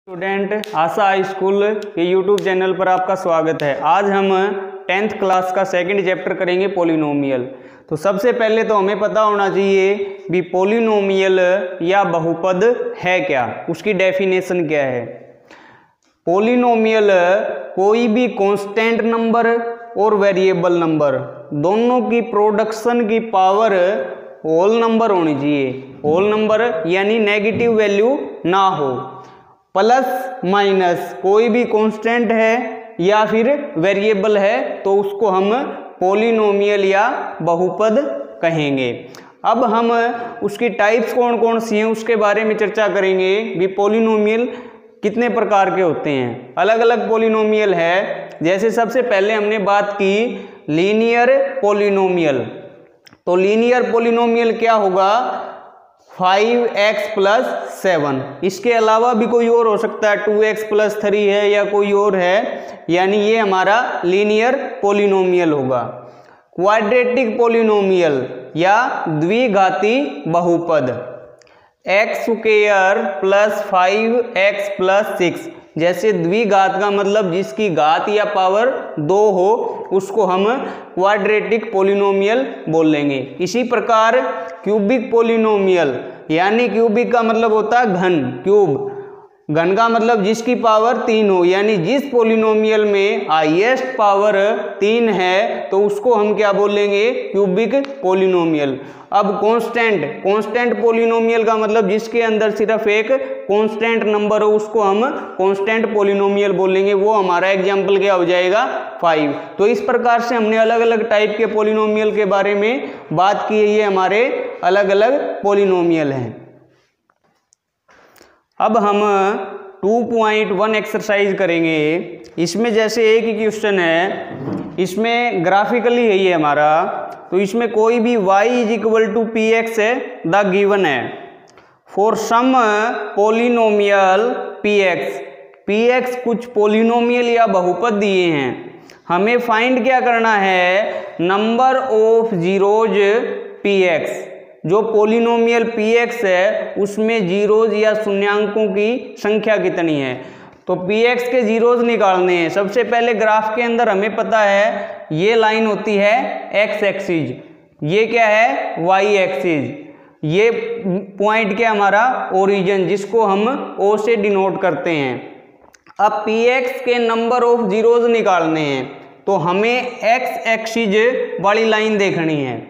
Student आशा high school के YouTube channel पर आपका स्वागत है। आज हम 10th क्लास का सेकंड चैप्टर करेंगे पॉलिनोमियल। तो सबसे पहले तो हमें पता होना चाहिए भी पॉलिनोमियल या बहुपद है क्या, उसकी डेफिनेशन क्या है। पॉलिनोमियल कोई भी कांस्टेंट नंबर और वेरिएबल नंबर दोनों की प्रोडक्शन की पावर होल नंबर होनी चाहिए। होल नंबर यानी नेगेटिव वैल्यू ना हो, प्लस माइनस कोई भी कांस्टेंट है या फिर वेरिएबल है तो उसको हम पॉलिनोमियल या बहुपद कहेंगे। अब हम उसकी टाइप्स कौन कौन सी हैं उसके बारे में चर्चा करेंगे भी पॉलिनोमियल कितने प्रकार के होते हैं। अलग अलग पॉलिनोमियल है, जैसे सबसे पहले हमने बात की लीनियर पॉलिनोमियल। तो लीनियर पॉलिनोमियल क्या होगा, 5x प्लस 7। इसके अलावा भी कोई और हो सकता है, 2x प्लस 3 है या कोई और है, यानी ये हमारा लीनियर पॉलिनोमियल होगा। क्वाड्रेटिक पॉलिनोमियल या द्विघाती बहुपद, x square plus 5x plus 6। जैसे द्विघात का मतलब जिसकी घात या पावर 2 हो उसको हम क्वाड्रेटिक पॉलिनोमियल बोल लेंगे। इसी प्रकार क्यूबिक पॉलिनोमियल, यानी क्यूबिक का मतलब होता है घन, क्यूब घन का मतलब जिसकी पावर 3 हो, यानी जिस पॉलिनोमियल में हाईएस्ट पावर 3 है तो उसको हम क्या बोलेंगे, क्यूबिक पॉलिनोमियल। अब कांस्टेंट पॉलिनोमियल का मतलब जिसके अंदर सिर्फ एक कांस्टेंट नंबर हो उसको हम कांस्टेंट पॉलिनोमियल बोलेंगे। वो हमारा एग्जाम्पल क्या हो जाएगा, 5। तो इस प्रकार से हमने अलग अलग टाइप के पॉलिनोमियल के बारे में बात की है। ये हमारे अलग अलग पॉलिनोमियल हैं। अब हम 2.1 एक्सरसाइज करेंगे। इसमें जैसे एक ही क्वेश्चन है, इसमें ग्राफिकली है ये हमारा। तो इसमें कोई भी y is equal to p x है द गिवन है for some polynomial p x कुछ पॉलिनोमियल या बहुपद दिए हैं। हमें फाइंड क्या करना है, number of zeros p x. जो पॉलिनोमियल px है उसमें जीरोज या शून्यांकों की संख्या कितनी है। तो px के जीरोज निकालने हैं। सबसे पहले ग्राफ के अंदर हमें पता है ये लाइन होती है x एक्सिस, ये क्या है y एक्सिस, ये पॉइंट क्या हमारा ओरिजिन जिसको हम O से डिनोट करते हैं। अब px के नंबर ऑफ जीरोज निकालने हैं तो हमें x एक्सिस वाली लाइन देखनी है।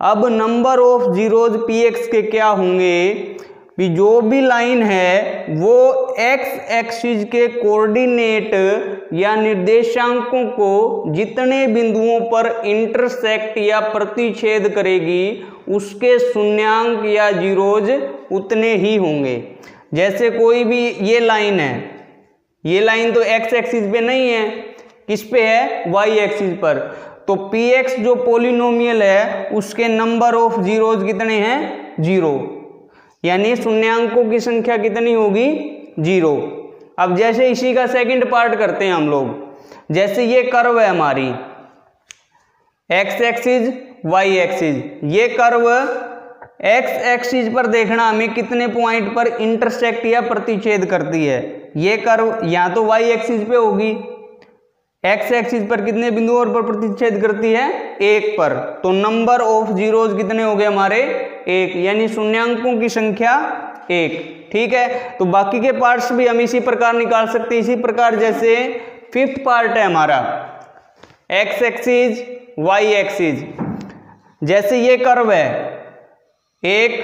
अब नंबर ऑफ जीरोज px के क्या होंगे भी, जो भी लाइन है वो x एक्सिस के कोऑर्डिनेट या निर्देशांकों को जितने बिंदुओं पर इंटरसेक्ट या प्रतिच्छेद करेगी उसके शून्यांक या जीरोज उतने ही होंगे। जैसे कोई भी ये लाइन है, ये लाइन तो x एक्सिस पे नहीं है, किस पे है, y एक्सिस पर। तो px जो पॉलिनोमियल है उसके नंबर ऑफ जीरोज कितने हैं, 0, यानी शून्यांकों की संख्या कितनी होगी, 0। अब जैसे इसी का सेकंड पार्ट करते हैं हम लोग। जैसे ये कर्व है हमारी x एक्सिस y एक्सिस, ये कर्व x एक्सिस पर देखना हमें कितने पॉइंट पर इंटरसेक्ट या प्रतिच्छेद करती है। ये कर्व या तो y एक्सिस पे होगी, x एक्सिस पर कितने बिंदुओं पर प्रतिच्छेद करती है, 1 पर। तो नंबर ऑफ जीरोज कितने हो गए हमारे, 1, यानी शून्यांकों की संख्या 1। ठीक है, तो बाकी के पार्ट्स भी हम इसी प्रकार निकाल सकते हैं। इसी प्रकार जैसे फिफ्थ पार्ट है हमारा x एक्सिस y एक्सिस। जैसे ये कर्व है 1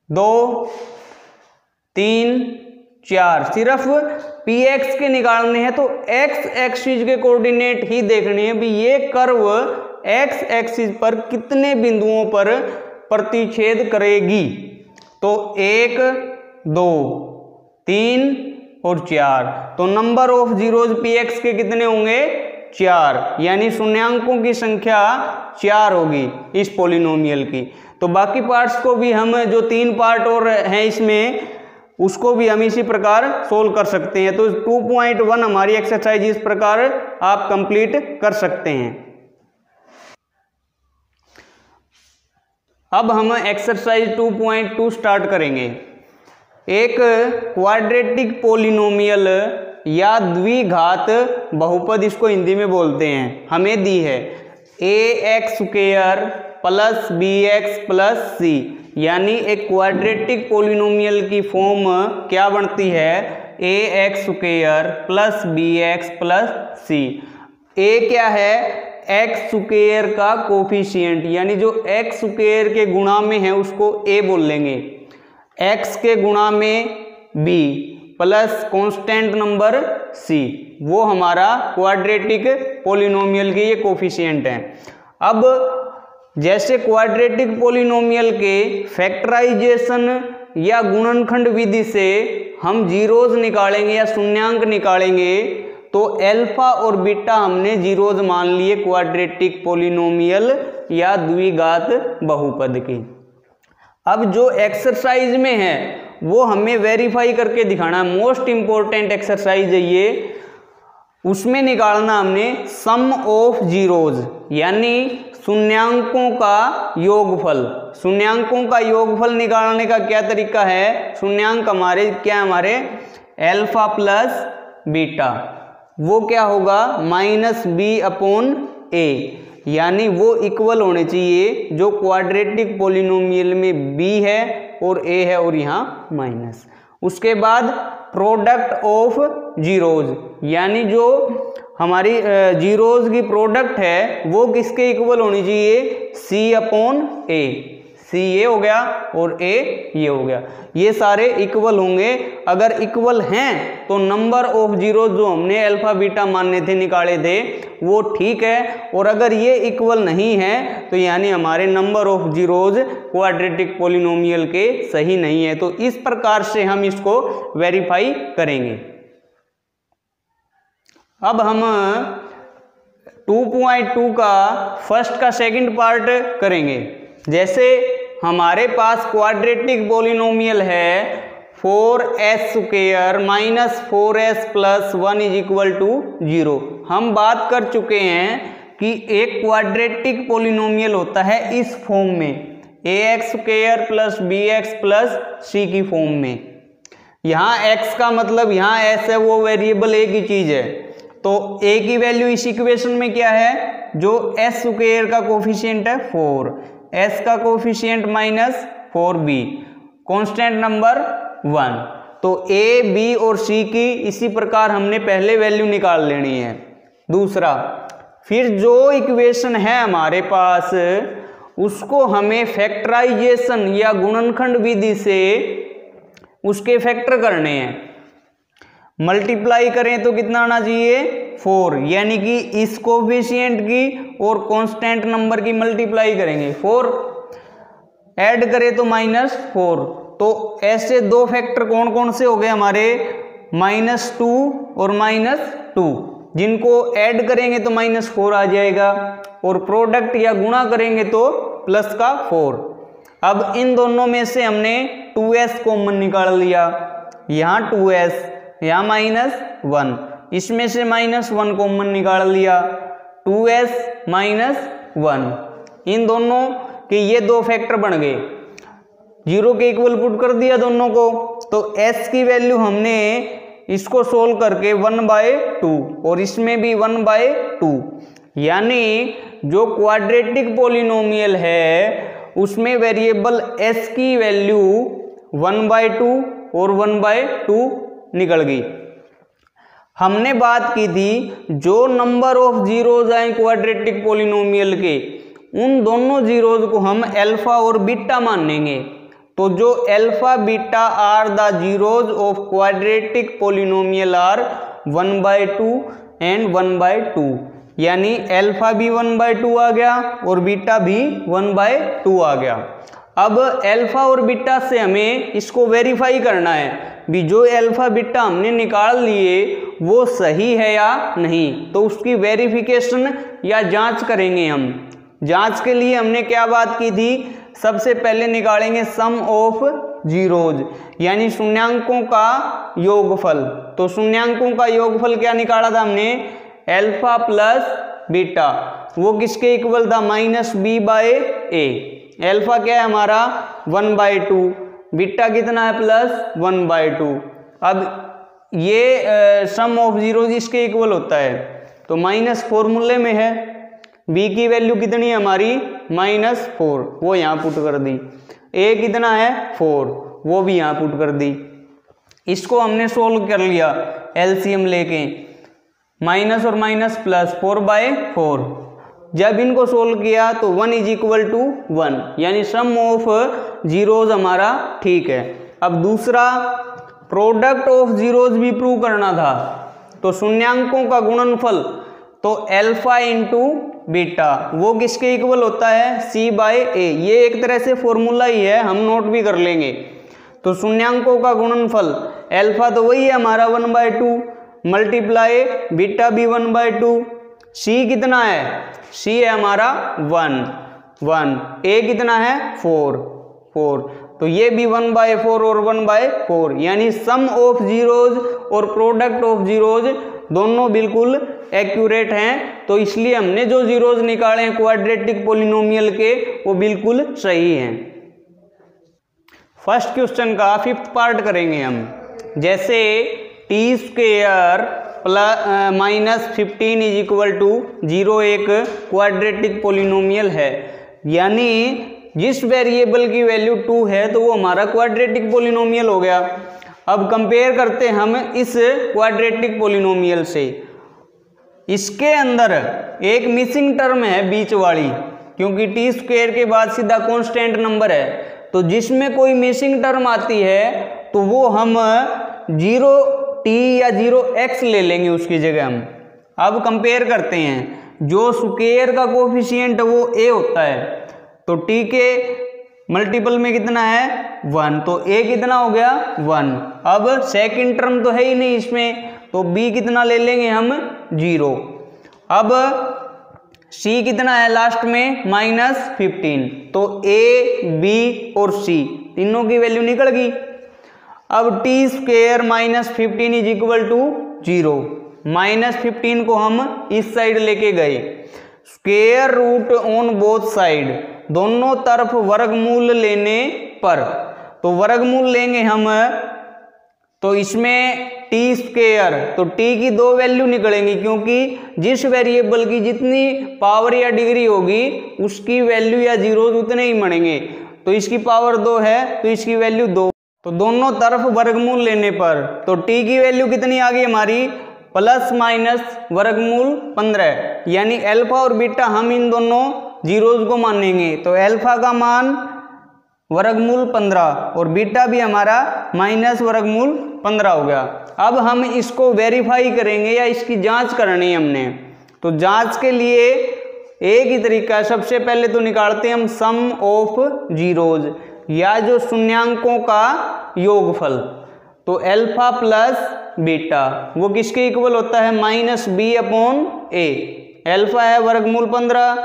2 3 4, सिर्फ px के निकालने हैं तो x एक्सिस के कोऑर्डिनेट ही देखने हैं भी ये कर्व x एक्सिस पर कितने बिंदुओं पर प्रतिच्छेद करेगी। तो 1 2 3 और 4, तो नंबर ऑफ जीरोज px के कितने होंगे, 4, यानी शून्यांकों की संख्या 4 होगी इस पॉलिनोमियल की। तो बाकी पार्ट्स को भी हम जो 3 पार्ट और हैं इसमें उसको भी हम इसी प्रकार सोल्व कर सकते हैं। तो 2.1 हमारी एक्सरसाइज इस प्रकार आप कंप्लीट कर सकते हैं। अब हम एक्सरसाइज 2.2 स्टार्ट करेंगे। एक क्वाड्रेटिक पोलिनोमियल या द्विघात बहुपद इसको हिंदी में बोलते हैं, हमें दी है ax² plus bx plus c, यानी एक क्वाड्रेटिक पोलिनोमियल की फॉर्म क्या बनती है, ax² plus bx plus c। a क्या है, x² का कोफिशिएंट, यानी जो x² के गुणा में है उसको a बोल लेंगे, x के गुणा में b plus constant number c, वो हमारा क्वाड्रेटिक पोलिनोमियल के ये कोफिशिएंट हैं। अब जैसे क्वाड्रेटिक पोलिनोमियल के फैक्टराइजेशन या गुणनखंड विधि से हम जीरोज निकालेंगे या शून्यांक निकालेंगे, तो अल्फा और बीटा हमने जीरोज मान लिए क्वाड्रेटिक पोलिनोमियल या द्विघात बहुपद की। अब जो एक्सरसाइज में है वो हमें वेरीफाई करके दिखाना है, मोस्ट इंपॉर्टेंट एक्सरसाइज है ये। उसमें निकालना हमने सम ऑफ जीरोज, यानी शून्यांकों का योगफल। शून्यांकों का योगफल निकालने का क्या तरीका है, शून्यांक हमारे क्या, हमारे अल्फा प्लस बीटा, वो क्या होगा -b/a, यानी वो इक्वल होने चाहिए जो क्वाड्रेटिक पोलिनोमियल में b है और a है और यहाँ माइनस। उसके बाद प्रोडक्ट ऑफ जीरोज, यानी जो हमारी जीरोज की प्रोडक्ट है वो किसके इक्वल होनी चाहिए, c/a, c ये हो गया और a ये हो गया, ये सारे इक्वल होंगे। अगर इक्वल हैं तो नंबर ऑफ जीरोज जो हमने अल्फा बीटा मानने थे, निकाले थे, वो ठीक है, और अगर ये इक्वल नहीं है तो यानी हमारे number of zeros quadratic polynomial के सही नहीं है। तो इस प्रकार से हम इसको वेरीफाई करेंगे। अब हम 2.2 का फर्स्ट का सेकंड पार्ट करेंगे। जैसे हमारे पास क्वाड्रेटिक पोलिनोमियल है 4s² माइनस 4s प्लस 1 = 0। हम बात कर चुके हैं कि एक क्वाड्रेटिक पोलिनोमियल होता है इस फॉर्म में, ax² plus bx plus c की फॉर्म में। यहाँ x का मतलब यहाँ s है, वो वेरिएबल a की चीज है, तो a की वैल्यू इस इक्वेशन में क्या है, जो s² का कोफिशिएंट है 4, s का कोफिशिएंट -4b, कांस्टेंट नंबर 1। तो a, b और c की इसी प्रकार हमने पहले वैल्यू निकाल लेनी है। दूसरा, फिर जो इक्वेशन है हमारे पास उसको हमें फैक्टराइजेशन या गुणनखंड विधि से उसके फैक्टर करने हैं। मल्टीप्लाई करें तो कितना आना चाहिए, 4, यानी कि इस कोफिशिएंट की और कांस्टेंट नंबर की मल्टीप्लाई करेंगे, 4 ऐड करें तो -4। तो ऐसे दो फैक्टर कौन कौन से हो गए हमारे, -2 और -2, जिनको ऐड करेंगे तो -4 आ जाएगा, और प्रोडक्ट या गुणा करेंगे तो प्लस का 4। अब इन दोनों में से हमने 2s कॉमन निकाल लिया, यहाँ 2s, यहाँ -1, इसमें से -1 कॉमन निकाल लिया, 2s -1, इन दोनों के ये दो फैक्टर बन गए, 0 के इक्वल पुट कर दिया दोनों को। तो s की वैल्यू हमने इसको सोल्व करके 1/2 और इसमें भी 1/2, यानी जो क्वाड्रेटिक पोलिनोमियल है उसमें वेरिएबल s की वैल्यू 1/2 और 1/2 निकल गई। हमने बात की थी जो नंबर ऑफ जीरोज आए क्वाड्रेटिक पोलिनोमियल के, उन दोनों जीरोज को हम अल्फा और बीटा मानेंगे। तो जो alpha beta are the zeros of quadratic polynomial are 1/2 and 1/2, यानी अल्फा भी 1/2 आ गया और बीटा भी 1/2 आ गया। अब अल्फा और बीटा से हमें इसको वेरीफाई करना है भी जो अल्फा बीटा हमने निकाल लिए वो सही है या नहीं, तो उसकी वेरिफिकेशन या जांच करेंगे हम। जांच के लिए हमने क्या बात की थी, सबसे पहले निकालेंगे सम ऑफ जीरोज, यानी शून्यांकों का योगफल। तो शून्यांकों का योगफल क्या निकाला था हमने, अल्फा प्लस बीटा, वो किसके इक्वल था, -b/a। अल्फा क्या है हमारा 1/2, बीटा कितना है +1/2। अब ये सम ऑफ जीरोज इसके इक्वल होता है, तो माइनस फॉर्मूले में है, b की वैल्यू कितनी है हमारी -4, वो यहाँ पुट कर दी। a कितना है 4, वो भी यहाँ पुट कर दी। इसको हमने सोल्व कर लिया एलसीएम लेके, माइनस और माइनस प्लस 4/4। जब इनको सोल्व किया तो 1 = 1, यानी सम ऑफ जीरोज हमारा ठीक है। अब दूसरा प्रोडक्ट ऑफ जीरोज भी प्रूव करना था, तो शून्यांकों का गुणनफल, तो अल्फा इंटू बीटा वो किसके इक्वल होता है c/a। ये एक तरह से फॉर्मूला ही है, हम नोट भी कर लेंगे। तो शून्यांकों का गुणनफल अल्फा तो वही है हमारा 1/2 मल्टीप्लाई बीटा भी 1/2। c कितना है, c है हमारा 1, a कितना है 4, तो ये भी 1/4 और 1/4, यानी सम ऑफ जीरोज और प्रोडक्ट ऑफ जीरोज दोनों बिल्कुल एक्यूरेट हैं। तो इसलिए हमने जो जीरोज निकाले हैं क्वाड्रेटिक पोलिनोमियल के, वो बिल्कुल सही हैं। फर्स्ट क्वेश्चन का 5th पार्ट करेंगे हम। जैसे t² -15 = 0 एक क्वाड्रेटिक पोलिनोमियल है, यानी जिस वेरिएबल की वैल्यू 2 है तो वो हमारा क्वाड्रेटिक पोलिनोमियल हो गया। अब कंपेयर करते हैं हम इस क्वाड्रेटिक पोलिनोमियल से। इसके अंदर एक मिसिंग टर्म है बीच वाली, क्योंकि t² के बाद सीधा कांस्टेंट नंबर है, तो जिसमें कोई मिसिंग टर्म आती है तो वो हम 0t या 0x ले लेंगे उसकी जगह हम। अब कंपेयर करते हैं, जो स्क्वायर का कोफिशिएंट वो a होता है, तो t के मल्टीपल में कितना है 1, तो a कितना हो गया 1। अब सेकंड टर्म तो है ही नहीं इसमें, तो b कितना ले लेंगे हम 0। अब c कितना है लास्ट में -15, तो a b और c तीनों की वैल्यू निकल गई। अब t² -15 = 0, -15 को हम इस साइड लेके गए, square root on both side, दोनों तरफ वर्गमूल लेने पर, तो वर्गमूल लेंगे हम, तो इसमें t², तो t की 2 वैल्यू निकलेंगी, क्योंकि जिस वेरिएबल की जितनी पावर या डिग्री होगी उसकी वैल्यू या जीरोज उतने ही बनेंगे। तो इसकी पावर 2 है तो इसकी वैल्यू 2, तो दोनों तरफ वर्गमूल लेने पर, तो t की वैल्यू कितनी आ गई हमारी ±15, यानी अल्फा और बीटा हम इन दोनों जीरोज को मानेंगे, तो अल्फा का मान √15 और बीटा भी हमारा -√15 हो गया। अब हम इसको वेरीफाई करेंगे या इसकी जांच करनी है हमने, तो जांच के लिए एक ही तरीका है, सबसे पहले तो निकालते हैं हम सम ऑफ जीरोज, या जो शून्यांकों का योगफल, तो अल्फा प्लस बीटा वो किसके इक्वल होता है -b/a। अल्फा है √15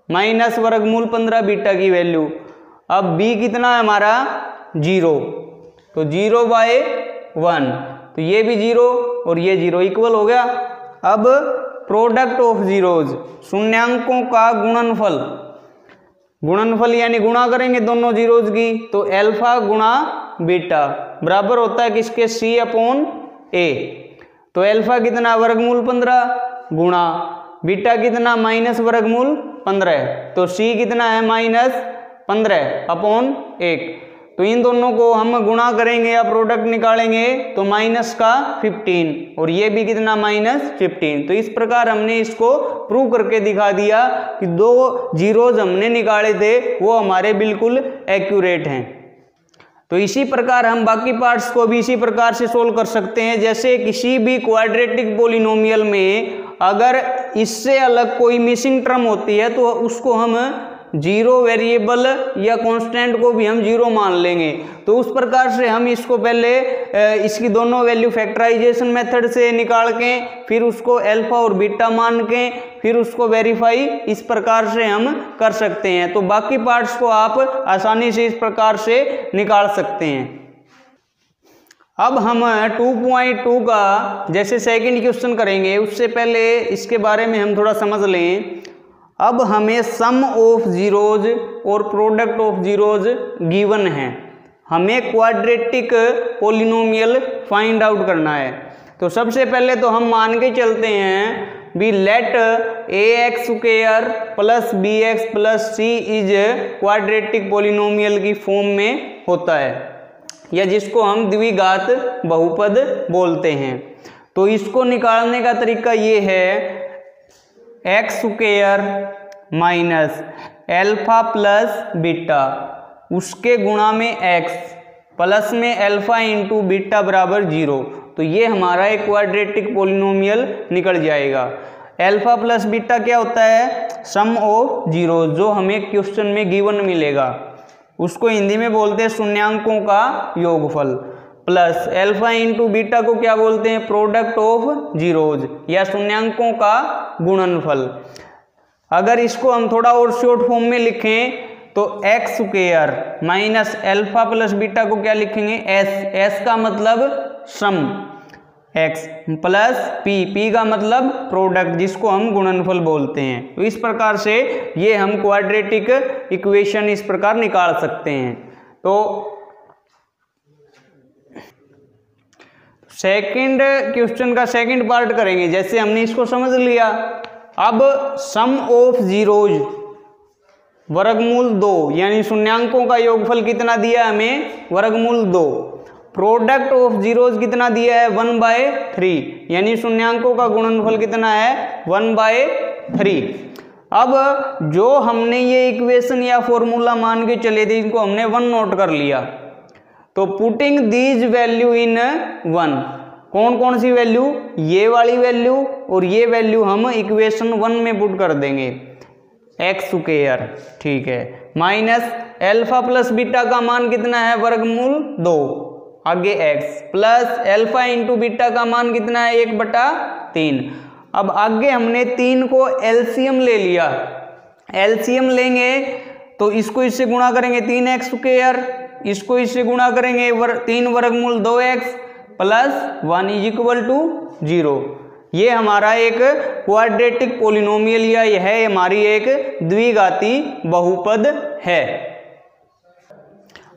-√15 बीटा की वैल्यू। अब b कितना है हमारा 0, तो 0/1, तो ये भी 0 और ये 0 इक्वल हो गया। अब प्रोडक्ट ऑफ जीरोज, शून्यांकों का गुणनफल यानी गुणा करेंगे दोनों जीरोज की, तो अल्फा गुणा बीटा बराबर होता है किसके c/a। तो अल्फा कितना √15 गुणा बीटा कितना -√15, तो c कितना है -15/1। तो इन दोनों को हम गुणा करेंगे या प्रोडक्ट निकालेंगे तो -15 और ये भी कितना -15। तो इस प्रकार हमने इसको प्रूव करके दिखा दिया कि 2 जीरोज हमने निकाले थे वो हमारे बिल्कुल एक्यूरेट हैं। तो इसी प्रकार हम बाकी पार्ट्स को भी इसी प्रकार से सोल्व कर सकते हैं। जैसे किसी भी क्वाड्रेटिक पोलिनोमियल में अगर इससे अलग कोई मिसिंग टर्म होती है तो उसको हम जीरो वेरिएबल या कांस्टेंट को भी हम 0 मान लेंगे। तो उस प्रकार से हम इसको पहले इसकी दोनों वैल्यू फैक्टराइजेशन मेथड से निकाल के फिर उसको अल्फा और बीटा मान के फिर उसको वेरीफाई इस प्रकार से हम कर सकते हैं। तो बाकी पार्ट्स को आप आसानी से इस प्रकार से निकाल सकते हैं। अब हम 2.2 का जैसे सेकंड क्वेश्चन करेंगे, उससे पहले इसके बारे में हम थोड़ा समझ लें। अब हमें सम ऑफ जीरोज और प्रोडक्ट ऑफ जीरोज गिवन है, हमें क्वाड्रेटिक पोलिनोमियल फाइंड आउट करना है। तो सबसे पहले तो हम मान के चलते हैं भी let ax square plus bx plus c is quadratic polynomial की फॉर्म में होता है, या जिसको हम द्विघात बहुपद बोलते हैं। तो इसको निकालने का तरीका ये है x square minus alpha plus beta उसके गुणा में एक्स प्लस में एल्फा इंटू बीटा बराबर 0। तो ये हमारा एक क्वाड्रेटिक पोलिनोमियल निकल जाएगा। एल्फा प्लस बीटा क्या होता है? सम ऑफ जीरो, जो हमें क्वेश्चन में गिवन मिलेगा उसको हिंदी में बोलते हैं शून्यांकों का योगफल, प्लस एल्फा इंटू बीटा को क्या बोलते हैं? प्रोडक्ट ऑफ जीरोज या शून्यांकों का गुणनफल। अगर इसको हम थोड़ा और शॉर्ट फॉर्म में लिखें तो x square minus alpha plus beta को क्या लिखेंगे? एस, एस का मतलब सम, एक्स प्लस पी, पी का मतलब प्रोडक्ट जिसको हम गुणनफल बोलते हैं। तो इस प्रकार से ये हम क्वाड्रेटिक इक्वेशन इस प्रकार निकाल सकते हैं। तो सेकंड क्वेश्चन का सेकंड पार्ट करेंगे। जैसे हमने इसको समझ लिया, अब सम ऑफ जीरोज वर्गमूल 2 यानी शून्यांकों का योगफल कितना दिया हमें? वर्गमूल 2। प्रोडक्ट ऑफ जीरोज कितना दिया है? 1/3 यानी शून्यांकों का गुणनफल कितना है? 1/3। अब जो हमने ये इक्वेशन या फॉर्मूला मान के चले थे इनको हमने 1 नोट कर लिया। तो पुटिंग दीज वैल्यू इन 1, कौन कौन सी वैल्यू? ये वाली वैल्यू और ये वैल्यू हम इक्वेशन 1 में पुट कर देंगे। एक्स स्क्वायर, ठीक है, माइनस एल्फा प्लस बीटा का मान कितना है? वर्गमूल 2, आगे x plus alpha into beta का मान कितना है? 1/3। अब आगे हमने 3 को एलसीएम ले लिया। एलसीएम लेंगे तो इसको इससे गुणा करेंगे 3x स्क्वायर, इसको इससे गुणा करेंगे 3 वर्गमूल 2x plus 1 is equal to 0। ये हमारा एक क्वाड्रेटिक पोलिनोमियल या यह हमारी एक द्विघाती बहुपद है।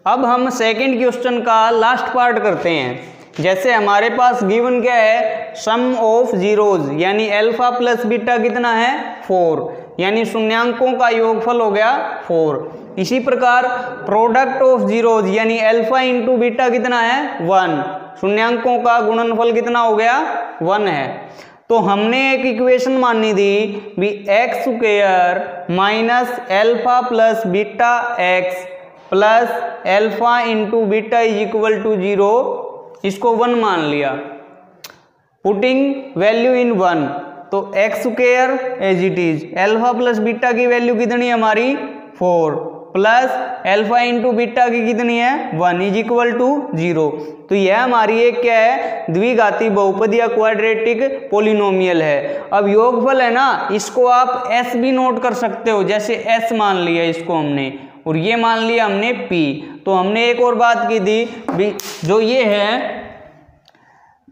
अब हम सेकंड क्वेश्चन का लास्ट पार्ट करते हैं। जैसे हमारे पास गिवन क्या है? सम ऑफ जीरोज यानी एल्फा प्लस बीटा कितना है? 4 यानी शून्यांकों का योगफल हो गया 4। इसी प्रकार प्रोडक्ट ऑफ जीरोज यानी एल्फा इंटू बीटा कितना है? 1, शून्यांकों का गुणनफल कितना हो गया? 1 है। तो हमने एक इक्वेशन मानी थी भी x square minus alpha plus beta x plus alpha into beta is equal to 0, इसको 1 मान लिया। पुटिंग वैल्यू इन 1, तो x square as it is, alpha plus beta की वैल्यू कितनी है हमारी? 4 प्लस एल्फा इंटू बीटा की कितनी है? 1 इज इक्वल टू 0। तो यह हमारी एक क्या है? द्विघाती बहुपद या क्वाड्रेटिक पोलिनोमियल है। अब योगफल है ना, इसको आप s भी नोट कर सकते हो। जैसे s मान लिया इसको हमने और ये मान लिया हमने p। तो हमने एक और बात की थी जो ये है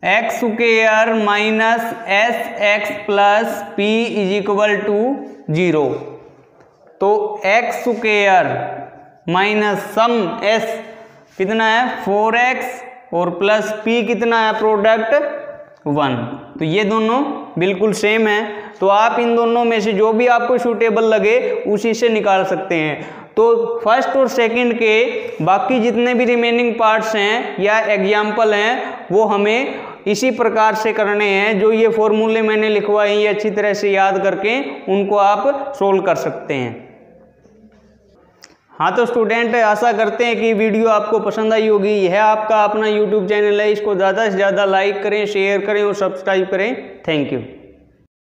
x square minus s x plus p is equal to 0। तो x square minus sum s कितना है? 4x और प्लस p कितना है? प्रोडक्ट 1। तो ये दोनों बिल्कुल सेम है। तो आप इन दोनों में से जो भी आपको सूटेबल लगे उसी से निकाल सकते हैं। तो फर्स्ट और सेकंड के बाकी जितने भी रिमेनिंग पार्ट्स हैं या एग्जाम्पल हैं वो हमें इसी प्रकार से करने हैं। जो ये फॉर्मूले मैंने लिखवाए ये अच्छी तरह से याद करके उनको आप सोल्व कर सकते हैं। हाँ तो स्टूडेंट, आशा करते हैं कि वीडियो आपको पसंद आई होगी। यह आपका अपना यूट्यूब चैनल है, इसको ज़्यादा से ज़्यादा लाइक करें, शेयर करें और सब्सक्राइब करें। Thank you.